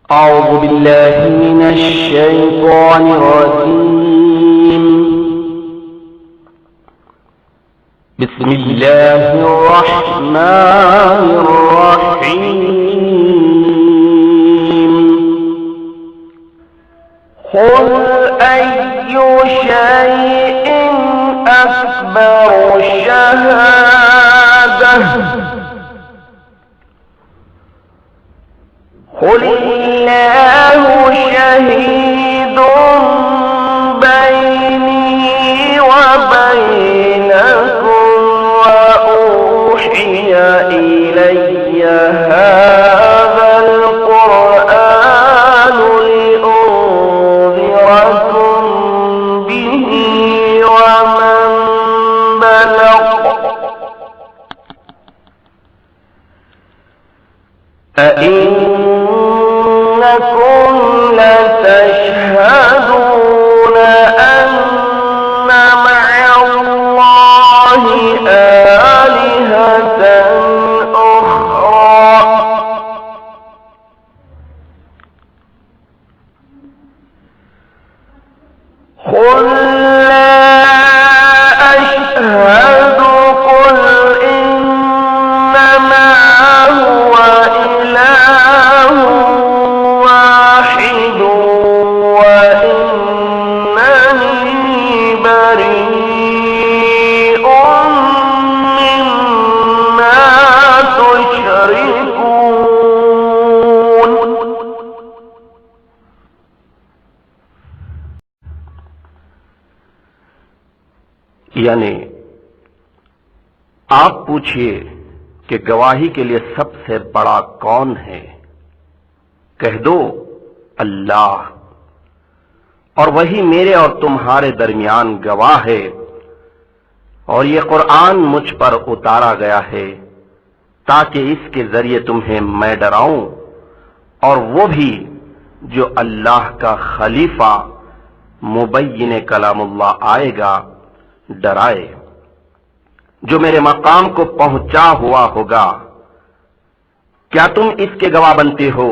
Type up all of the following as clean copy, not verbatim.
أعوذ بالله من الشيطان الرجيم. بسم الله الرحمن الرحيم. قل أي شيء أكبر شهادة قل الله شهيد بيني وبينكم وأوحي إلي هذا القرآن لأنذركم به ومن بلغ أئنكم لتشهدون أن مع الله آلهة أخرى قل لا أشهد قل إنما هو إله واحد وإنني بريء مما تشركون. یعنی آپ پوچھئے کہ گواہی کے لیے سب سے بڑا کون ہے؟ کہہ دو اللہ، اور وہی میرے اور تمہارے درمیان گواہ ہے، اور یہ قرآن مجھ پر اتارا گیا ہے تاکہ اس کے ذریعے تمہیں میں ڈراؤں، اور وہ بھی جو اللہ کا خلیفہ مبین کلام اللہ آئے گا ڈرائے، جو میرے مقام کو پہنچا ہوا ہوگا۔ کیا تم اس کے گواہ بنتے ہو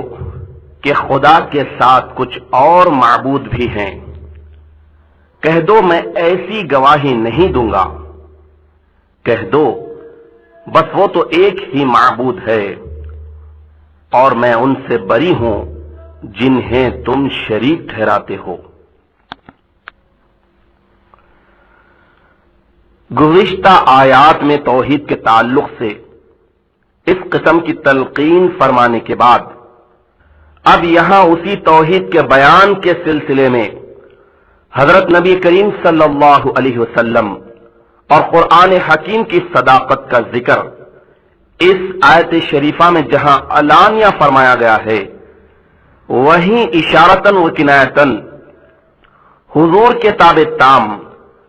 کہ خدا کے ساتھ کچھ اور معبود بھی ہیں؟ کہہ دو میں ایسی گواہی نہیں دوں گا۔ کہہ دو بس وہ تو ایک ہی معبود ہے، اور میں ان سے بری ہوں جنہیں تم شریک ٹھہراتے ہو۔ گزشتہ آیات میں توحید کے تعلق سے اس قسم کی تلقین فرمانے کے بعد اب یہاں اسی توحید کے بیان کے سلسلے میں حضرت نبی کریم صلی اللہ علیہ وسلم اور قرآن حکیم کی صداقت کا ذکر اس آیت شریفہ میں جہاں علانیہ فرمایا گیا ہے، وہیں اشارتاً و کنایتاً حضور کے تابع تام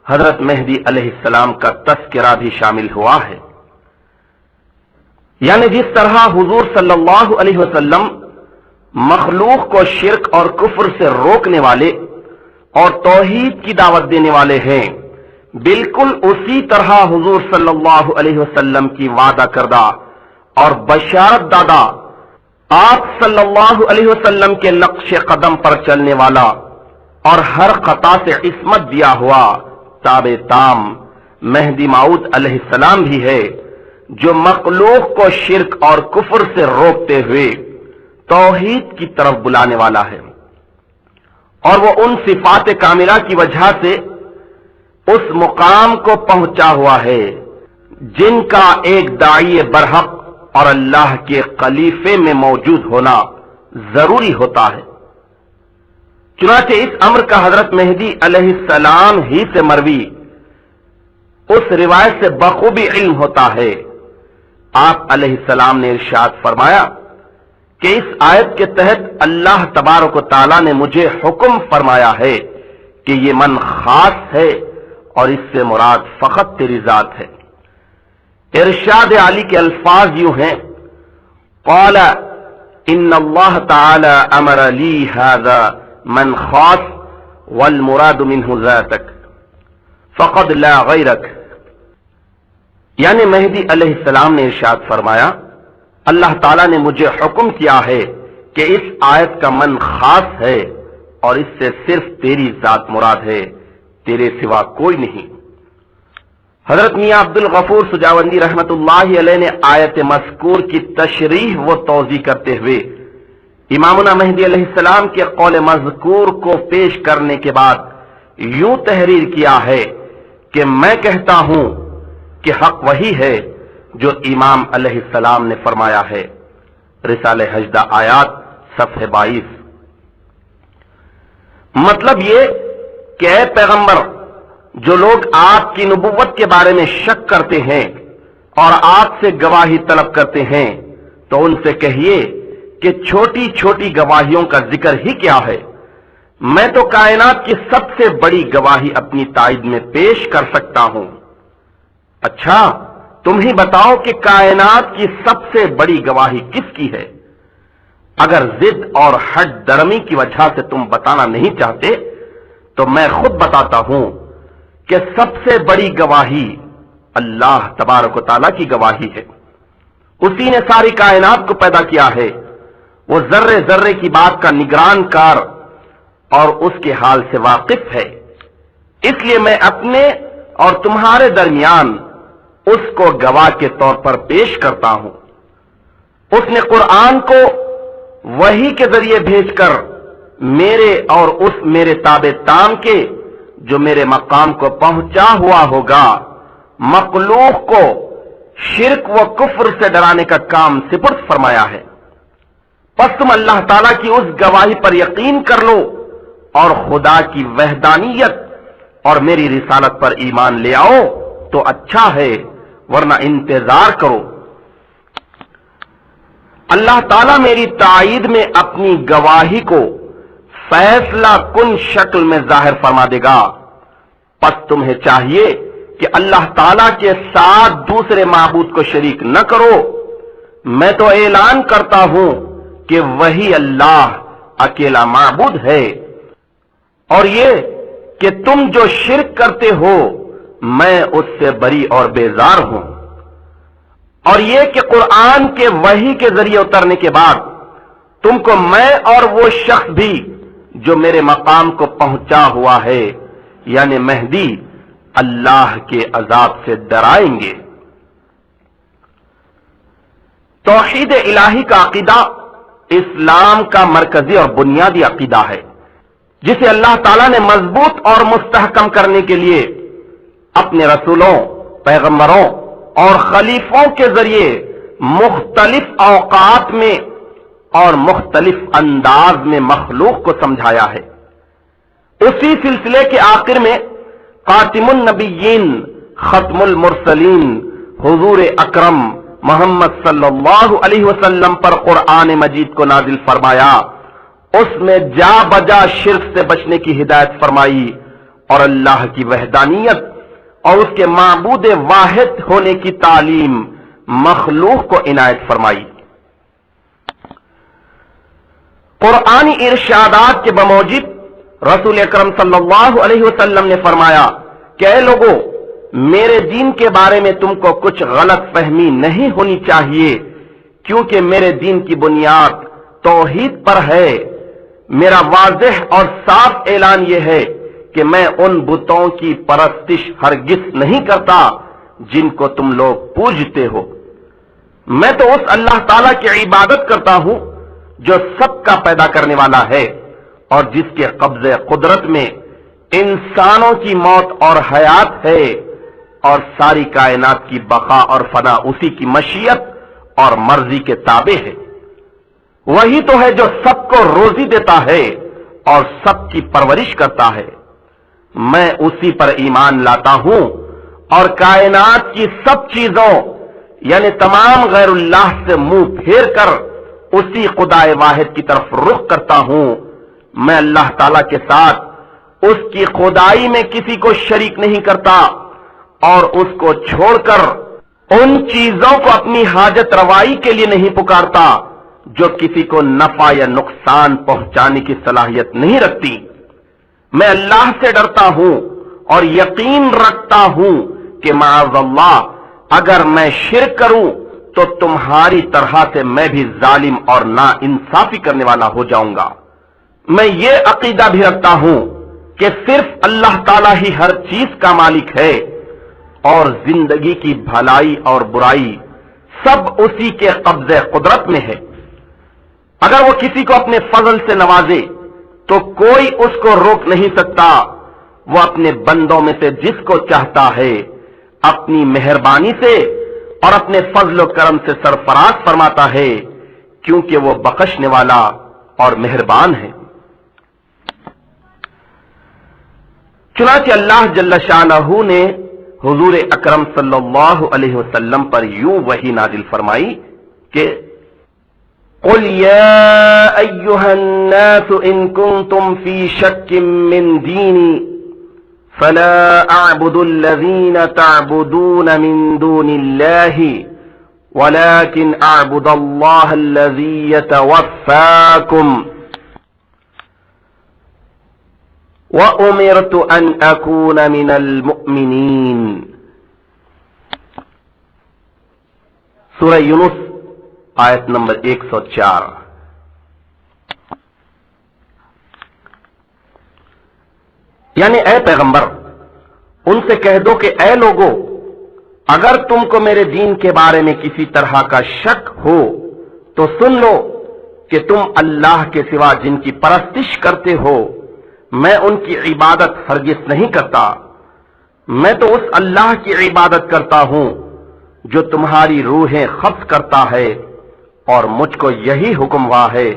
حضرت مہدی علیہ السلام کا تذکرہ بھی شامل ہوا ہے۔ یعنی جس طرح حضور صلی اللہ علیہ وسلم مخلوق کو شرک اور کفر سے روکنے والے اور توحید کی دعوت دینے والے ہیں، بالکل اسی طرح حضور صلی اللہ علیہ وسلم کی وعدہ کردہ اور بشارت دادا آپ صلی اللہ علیہ وسلم کے نقش قدم پر چلنے والا اور ہر خطا سے عصمت دیا ہوا تابع تام مہدی موعود علیہ السلام بھی ہے، جو مخلوق کو شرک اور کفر سے روکتے ہوئے توحید کی طرف بلانے والا ہے، اور وہ ان صفات کاملہ کی وجہ سے اس مقام کو پہنچا ہوا ہے جن کا ایک داعی برحق اور اللہ کے خلیفے میں موجود ہونا ضروری ہوتا ہے۔ چنانچہ اس امر کا حضرت مہدی علیہ السلام ہی سے مروی اس روایت سے بخوبی علم ہوتا ہے۔ آپ علیہ السلام نے ارشاد فرمایا کہ اس آیت کے تحت اللہ تبارک و تعالیٰ نے مجھے حکم فرمایا ہے کہ یہ من خاص ہے اور اس سے مراد فقط تیری ذات ہے۔ ارشاد علی کے الفاظ یوں ہیں، قال ان اللہ تعالی امر لی ھذا من خاص والمراد منہ ذاتک فقد لا غیرک۔ یعنی مہدی علیہ السلام نے ارشاد فرمایا، اللہ تعالیٰ نے مجھے حکم کیا ہے کہ اس آیت کا من خاص ہے اور اس سے صرف تیری ذات مراد ہے، تیرے سوا کوئی نہیں۔ حضرت میاں عبد الغفور سجاوندی رحمت اللہ علیہ نے آیت مذکور کی تشریح و توضیح کرتے ہوئے امامنا مہدی علیہ السلام کے قول مذکور کو پیش کرنے کے بعد یوں تحریر کیا ہے کہ میں کہتا ہوں کہ حق وہی ہے جو امام علیہ السلام نے فرمایا ہے۔ رسالہ حجدہ آیات صفحہ 22۔ مطلب یہ کہ اے پیغمبر، جو لوگ آپ کی نبوت کے بارے میں شک کرتے ہیں اور آپ سے گواہی طلب کرتے ہیں تو ان سے کہیے کہ چھوٹی چھوٹی گواہیوں کا ذکر ہی کیا ہے، میں تو کائنات کی سب سے بڑی گواہی اپنی تائید میں پیش کر سکتا ہوں۔ اچھا تم ہی بتاؤ کہ کائنات کی سب سے بڑی گواہی کس کی ہے؟ اگر ضد اور ہٹ درمی کی وجہ سے تم بتانا نہیں چاہتے تو میں خود بتاتا ہوں کہ سب سے بڑی گواہی اللہ تبارک و تعالیٰ کی گواہی ہے۔ اسی نے ساری کائنات کو پیدا کیا ہے، وہ ذرے ذرے کی بات کا نگران کار اور اس کے حال سے واقف ہے۔ اس لیے میں اپنے اور تمہارے درمیان اس کو گواہ کے طور پر پیش کرتا ہوں۔ اس نے قرآن کو وحی کے ذریعے بھیج کر میرے اور اس میرے تابع تام کے جو میرے مقام کو پہنچا ہوا ہوگا مخلوق کو شرک و کفر سے ڈرانے کا کام سپرد فرمایا ہے۔ پس تم اللہ تعالیٰ کی اس گواہی پر یقین کر لو اور خدا کی وحدانیت اور میری رسالت پر ایمان لے آؤ تو اچھا ہے، ورنہ انتظار کرو۔ اللہ تعالیٰ میری تائید میں اپنی گواہی کو فیصلہ کن شکل میں ظاہر فرما دے گا۔ پس تمہیں چاہیے کہ اللہ تعالیٰ کے ساتھ دوسرے معبود کو شریک نہ کرو۔ میں تو اعلان کرتا ہوں کہ وہی اللہ اکیلا معبود ہے، اور یہ کہ تم جو شرک کرتے ہو میں اس سے بری اور بیزار ہوں، اور یہ کہ قرآن کے وحی کے ذریعے اترنے کے بعد تم کو میں اور وہ شخص بھی جو میرے مقام کو پہنچا ہوا ہے یعنی مہدی اللہ کے عذاب سے ڈرائیں گے۔ توحید الہی کا عقیدہ اسلام کا مرکزی اور بنیادی عقیدہ ہے، جسے اللہ تعالیٰ نے مضبوط اور مستحکم کرنے کے لیے اپنے رسولوں، پیغمبروں اور خلیفوں کے ذریعے مختلف اوقات میں اور مختلف انداز میں مخلوق کو سمجھایا ہے۔ اسی سلسلے کے آخر میں خاتم النبیین، ختم المرسلین حضور اکرم محمد صلی اللہ علیہ وسلم پر قرآن مجید کو نازل فرمایا۔ اس میں جا بجا شرک سے بچنے کی ہدایت فرمائی اور اللہ کی وحدانیت اور اس کے معبود واحد ہونے کی تعلیم مخلوق کو عنایت فرمائی۔ قرآنی ارشادات کے بموجب رسول اکرم صلی اللہ علیہ وسلم نے فرمایا کہ اے لوگو، میرے دین کے بارے میں تم کو کچھ غلط فہمی نہیں ہونی چاہیے، کیونکہ میرے دین کی بنیاد توحید پر ہے۔ میرا واضح اور صاف اعلان یہ ہے کہ میں ان بتوں کی پرستش ہرگز نہیں کرتا جن کو تم لوگ پوجتے ہو۔ میں تو اس اللہ تعالیٰ کی عبادت کرتا ہوں جو سب کا پیدا کرنے والا ہے اور جس کے قبضے قدرت میں انسانوں کی موت اور حیات ہے، اور ساری کائنات کی بقا اور فنا اسی کی مشیت اور مرضی کے تابع ہے۔ وہی تو ہے جو سب کو روزی دیتا ہے اور سب کی پرورش کرتا ہے۔ میں اسی پر ایمان لاتا ہوں اور کائنات کی سب چیزوں یعنی تمام غیر اللہ سے منہ پھیر کر اسی خدائے واحد کی طرف رخ کرتا ہوں۔ میں اللہ تعالی کے ساتھ اس کی خدائی میں کسی کو شریک نہیں کرتا اور اس کو چھوڑ کر ان چیزوں کو اپنی حاجت روائی کے لیے نہیں پکارتا جو کسی کو نفع یا نقصان پہنچانے کی صلاحیت نہیں رکھتی۔ میں اللہ سے ڈرتا ہوں اور یقین رکھتا ہوں کہ معاذ اللہ اگر میں شرک کروں تو تمہاری طرح سے میں بھی ظالم اور نا انصافی کرنے والا ہو جاؤں گا۔ میں یہ عقیدہ بھی رکھتا ہوں کہ صرف اللہ تعالیٰ ہی ہر چیز کا مالک ہے اور زندگی کی بھلائی اور برائی سب اسی کے قبضے قدرت میں ہے۔ اگر وہ کسی کو اپنے فضل سے نوازے تو کوئی اس کو روک نہیں سکتا۔ وہ اپنے بندوں میں سے جس کو چاہتا ہے اپنی مہربانی سے اور اپنے فضل و کرم سے سرفراز فرماتا ہے، کیونکہ وہ بخشنے والا اور مہربان ہے۔ چنانچہ اللہ جل شانہ نے حضور اکرم صلی اللہ علیہ وسلم پر یوں وحی نازل فرمائی کہ قل یا ایھا الناس ان کنتم فی شک من دینی فلا اعبد الذین تعبدون من دون اللہ ولكن اعبد اللہ الذی یتوفاکم وَأُمِرْتُ أَنْ أَكُونَ مِنَ الْمُؤْمِنِينَ۔ سورہ یونس آیت نمبر 104۔ یعنی اے پیغمبر ان سے کہہ دو کہ اے لوگو، اگر تم کو میرے دین کے بارے میں کسی طرح کا شک ہو تو سن لو کہ تم اللہ کے سوا جن کی پرستش کرتے ہو میں ان کی عبادت ہرگز نہیں کرتا، میں تو اس اللہ کی عبادت کرتا ہوں جو تمہاری روحیں قبض کرتا ہے، اور مجھ کو یہی حکم ہوا ہے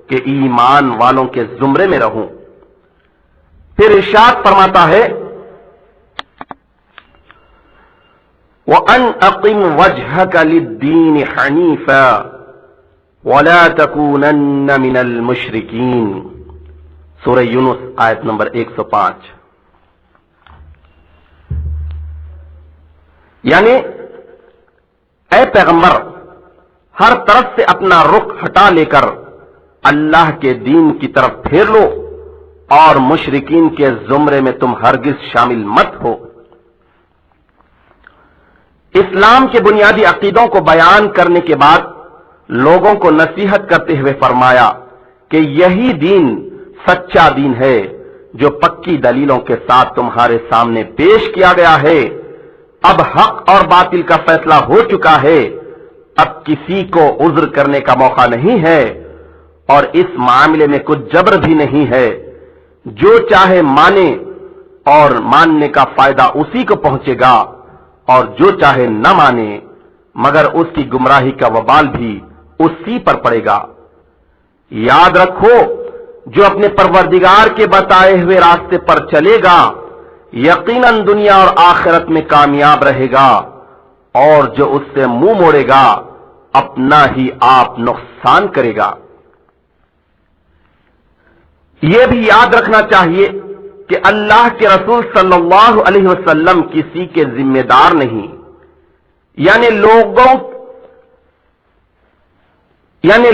کہ ایمان والوں کے زمرے میں رہوں۔ پھر ارشاد فرماتا ہے وَأَنْ أَقِمْ وَجْهَكَ لِلدِّينِ حَنِيفًا وَلَا تَكُونَنَّ مِنَ الْمُشْرِكِينَ۔ سورہ یونس آیت نمبر 105۔ یعنی اے پیغمبر ہر طرف سے اپنا رخ ہٹا لے کر اللہ کے دین کی طرف پھیر لو اور مشرکین کے زمرے میں تم ہرگز شامل مت ہو۔ اسلام کے بنیادی عقیدوں کو بیان کرنے کے بعد لوگوں کو نصیحت کرتے ہوئے فرمایا کہ یہی دین سچا دین ہے جو پکی دلیلوں کے ساتھ تمہارے سامنے پیش کیا گیا ہے۔ اب حق اور باطل کا فیصلہ ہو چکا ہے، اب کسی کو عذر کرنے کا موقع نہیں ہے، اور اس معاملے میں کچھ جبر بھی نہیں ہے۔ جو چاہے مانے اور ماننے کا فائدہ اسی کو پہنچے گا، اور جو چاہے نہ مانے مگر اس کی گمراہی کا وبال بھی اسی پر پڑے گا۔ یاد رکھو جو اپنے پروردگار کے بتائے ہوئے راستے پر چلے گا یقیناً دنیا اور آخرت میں کامیاب رہے گا، اور جو اس سے منہ موڑے گا اپنا ہی آپ نقصان کرے گا۔ یہ بھی یاد رکھنا چاہیے کہ اللہ کے رسول صلی اللہ علیہ وسلم کسی کے ذمہ دار نہیں، یعنی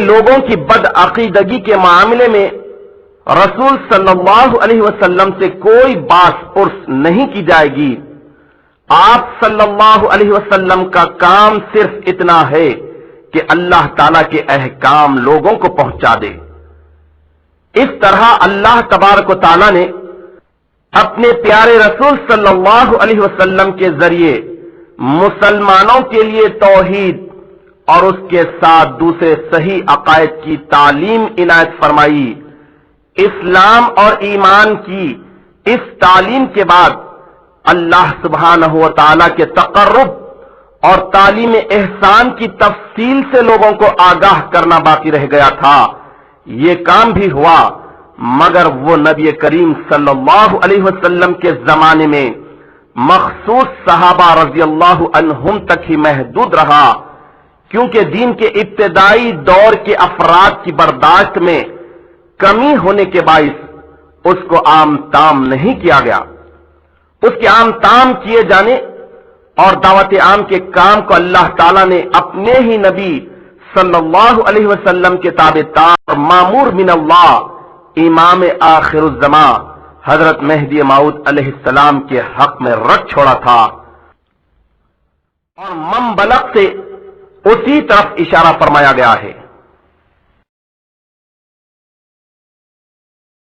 لوگوں کی بدعقیدگی کے معاملے میں رسول صلی اللہ علیہ وسلم سے کوئی باس پرس نہیں کی جائے گی۔ آپ صلی اللہ علیہ وسلم کا کام صرف اتنا ہے کہ اللہ تعالی کے احکام لوگوں کو پہنچا دے۔ اس طرح اللہ تبارک و تعالی نے اپنے پیارے رسول صلی اللہ علیہ وسلم کے ذریعے مسلمانوں کے لیے توحید اور اس کے ساتھ دوسرے صحیح عقائد کی تعلیم عنایت فرمائی۔ اسلام اور ایمان کی اس تعلیم کے بعد اللہ سبحانہ و تعالی کے تقرب اور تعلیم احسان کی تفصیل سے لوگوں کو آگاہ کرنا باقی رہ گیا تھا۔ یہ کام بھی ہوا، مگر وہ نبی کریم صلی اللہ علیہ وسلم کے زمانے میں مخصوص صحابہ رضی اللہ عنہم تک ہی محدود رہا، کیونکہ دین کے ابتدائی دور کے افراد کی برداشت میں کمی ہونے کے باعث اس کو عام تام نہیں کیا گیا۔ اس کے عام تام کیے جانے اور دعوت عام کے کام کو اللہ تعالیٰ نے اپنے ہی نبی صلی اللہ علیہ وسلم کے تابعدار اور مامور من اللہ امام آخر الزماں حضرت مہدی موعود علیہ السلام کے حق میں رکھ چھوڑا تھا، اور منبلغ سے اسی طرف اشارہ فرمایا گیا ہے۔